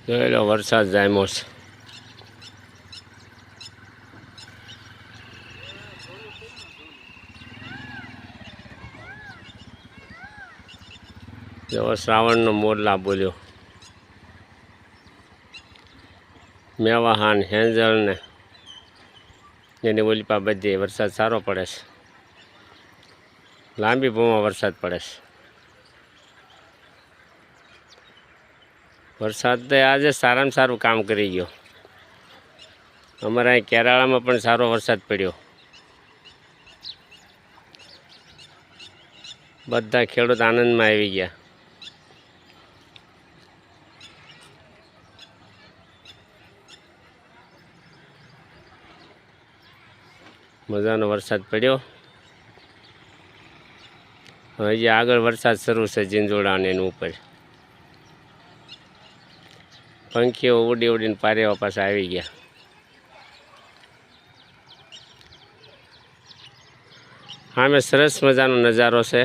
જોઈ લો વરસાદ જામ્યો છે. જેવો શ્રાવણનો મોરલા બોલ્યો. મેવાહાન હેન્જલ ને એની ઓલીપા બધી વરસાદ સારો પડે છે. લાંબી ભૂમાં વરસાદ પડે છે. વરસાદ તો આજે સારામાં સારું કામ કરી ગયો. અમારા અહીં કેરાળામાં પણ સારો વરસાદ પડ્યો. બધા ખેડૂત આનંદમાં આવી ગયા. મજાનો વરસાદ પડ્યો. હજી આગળ વરસાદ શરૂ છે જીંજોડા અને એની ઉપર. પંખીઓ ઉડી ઉડીને પારેવા પાછા આવી ગયા. સામે સરસ મજાનો નજારો છે.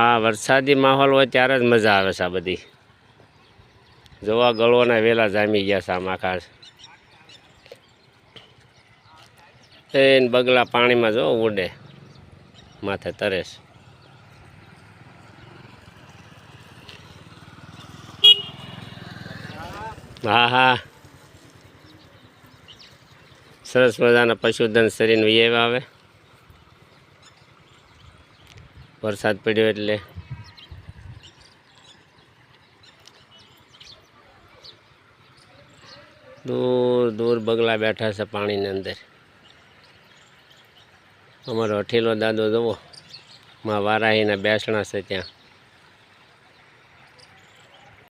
આ વરસાદી માહોલ હોય ત્યારે જ મજા આવે છે. આ બધી જોવા ગળવાના વેલા જામી ગયા છે. આમ આખા એને બગલા પાણીમાં જો ઉડે માથે તરે છે. હા હા, સરસ મજાના પશુધન શરીરને વિયેવા આવે વરસાદ પડ્યો એટલે. દૂર દૂર બગલા બેઠા છે પાણીની અંદર. અમારો અઠીલો દાદો જુઓ માં વારાહીના બેસણા છે ત્યાં.